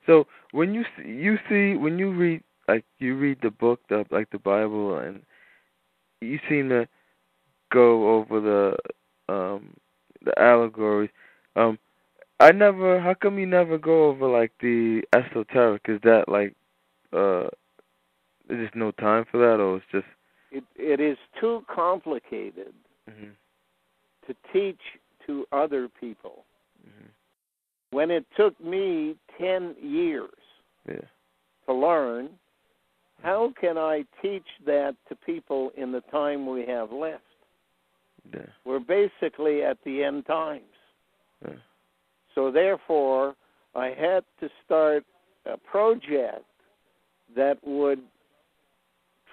So when you read the book, the Bible, and you seem to go over the allegories. How come you never go over like the esoteric? Is that like there's just no time for that, or it's just it is too complicated to teach to other people. When it took me 10 years to learn, how can I teach that to people in the time we have left? We're basically at the end times. So therefore, I had to start a project that would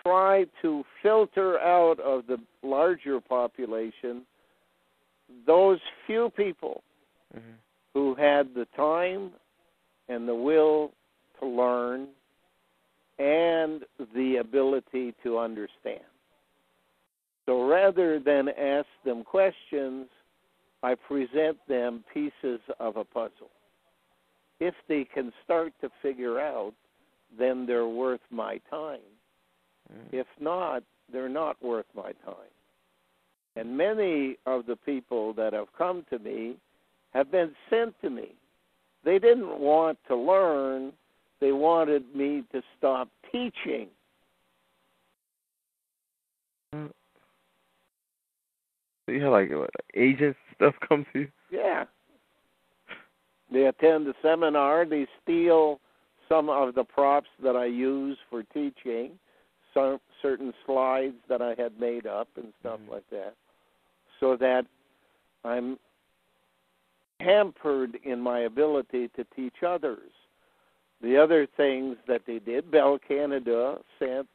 try to filter out of the larger population those few people who had the time and the will to learn and the ability to understand. So rather than ask them questions, I present them pieces of a puzzle. If they can start to figure out, then they're worth my time. If not, they're not worth my time. And many of the people that have come to me have been sent to me. They didn't want to learn. They wanted me to stop teaching. So you have like agents stuff come to you? Yeah. They attend the seminar. They steal some of the props that I use for teaching, some certain slides that I had made up and stuff like that, so that I'm hampered in my ability to teach others. The other things that they did, Bell Canada sent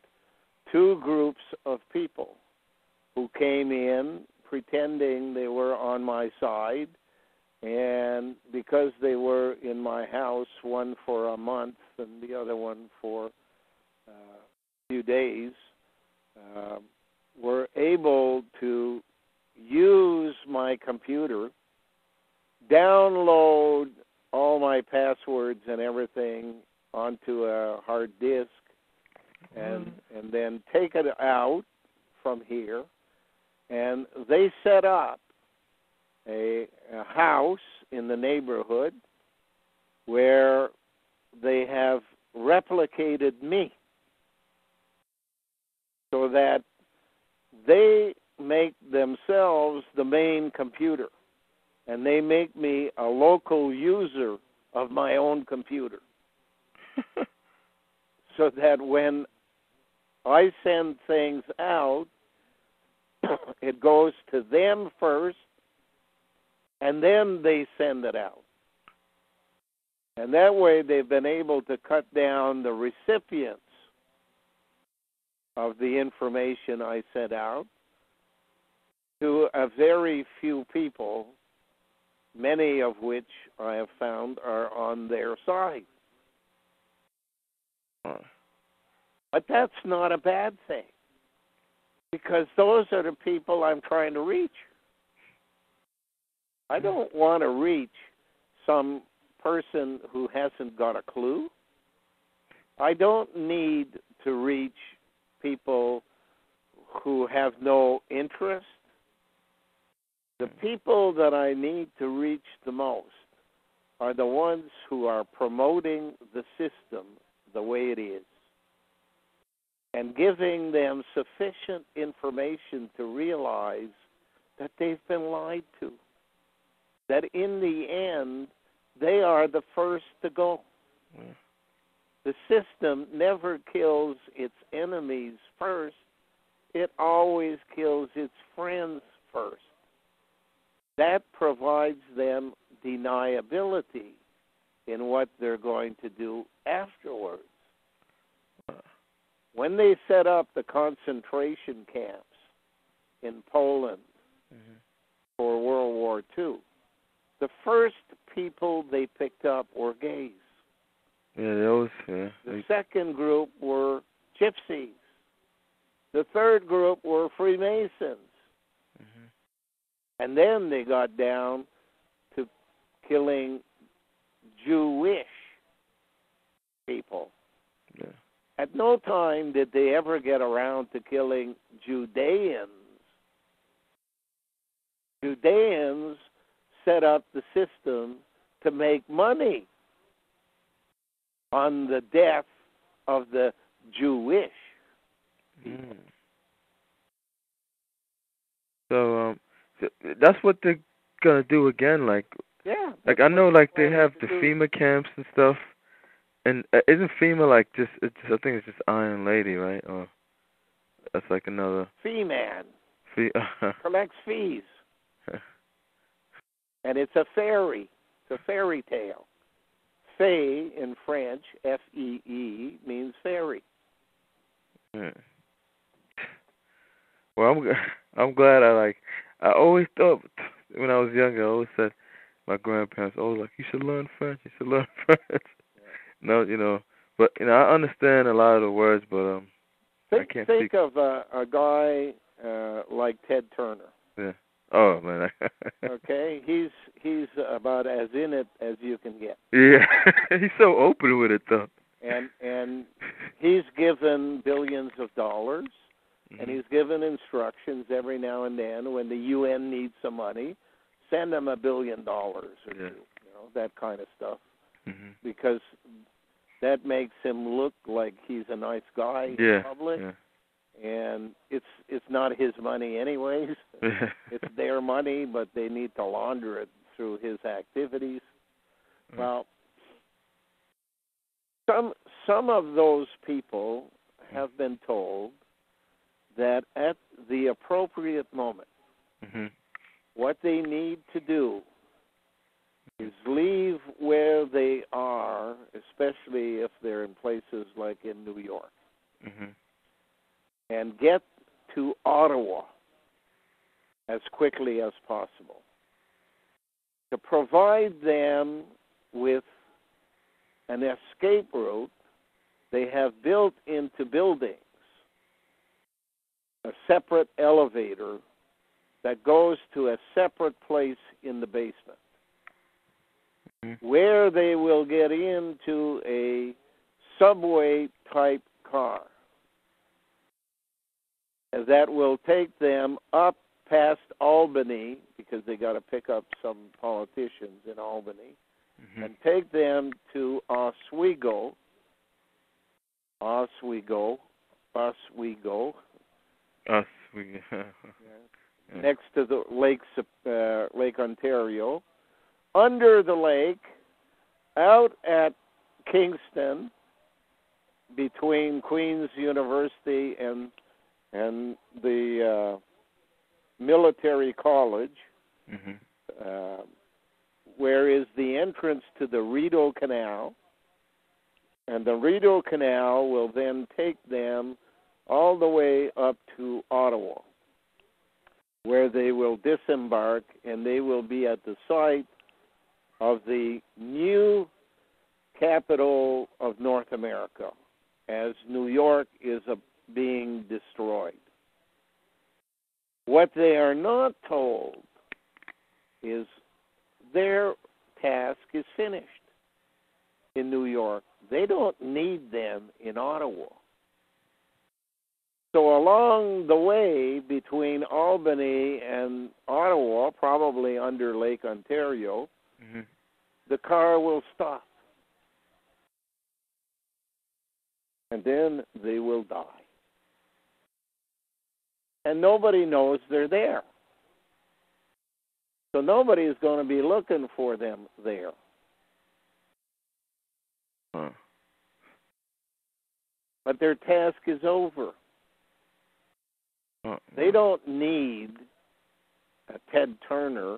2 groups of people who came in pretending they were on my side, and because they were in my house, one for a month and the other one for a few days, were able to use my computer, download all my passwords and everything onto a hard disk, and then take it out from here. And they set up a house in the neighborhood where they have replicated me, so that they make themselves the main computer, and they make me a local user of my own computer. So that when I send things out, it goes to them first, and then they send it out. And that way they've been able to cut down the recipients of the information I sent out to a very few people, many of which I have found are on their side. But that's not a bad thing, because those are the people I'm trying to reach. I don't want to reach some person who hasn't got a clue. I don't need to reach people who have no interest. The people that I need to reach the most are the ones who are promoting the system the way it is, and giving them sufficient information to realize that they've been lied to, that in the end, they are the first to go. The system never kills its enemies first. It always kills its friends first. That provides them deniability in what they're going to do afterwards. When they set up the concentration camps in Poland for World War II, the first people they picked up were gays. The second group were Gypsies. The third group were Freemasons. And then they got down to killing Jewish At no time did they ever get around to killing Judeans. Judeans set up the system to make money on the death of the Jewish people. So that's what they're gonna do again. Like I know, like they have the FEMA camps and stuff. And isn't FEMA like just? I think it's just Iron Lady, right? Or that's like another. Fee-man. Collects fees. And it's a fairy. It's a fairy tale. Fée in French, F-E-E, means fairy. Well, I'm glad I always thought when I was younger, I always said my grandparents always like, you should learn French. You should learn French. No, but I understand a lot of the words, but I can't think of a guy like Ted Turner. Yeah. Oh man. Okay, he's about as in it as you can get. Yeah, he's so open with it though. And he's given billions of dollars, and he's given instructions every now and then when the UN needs some money, send them $1 billion or two, that kind of stuff, because that makes him look like he's a nice guy in public. Yeah. And it's not his money anyways. It's their money, but they need to launder it through his activities. Well, some of those people have been told that at the appropriate moment, what they need to do is leave where they are, especially if they're in places like in New York, and get to Ottawa as quickly as possible to provide them with an escape route. They have built into buildings a separate elevator that goes to a separate place in the basement where they will get into a subway-type car that will take them up past Albany, because they got to pick up some politicians in Albany, and take them to Oswego, next to the Lake Ontario, under the lake, out at Kingston, between Queen's University and the military college, where is the entrance to the Rideau Canal, and the Rideau Canal will then take them all the way up to Ottawa, where they will disembark, and they will be at the site of the new capital of North America, as New York is being destroyed. What they are not told is their task is finished in New York. They don't need them in Ottawa. So along the way between Albany and Ottawa, probably under Lake Ontario, the car will stop. And then they will die. And nobody knows they're there. So nobody is going to be looking for them there. But their task is over. They don't need a Ted Turner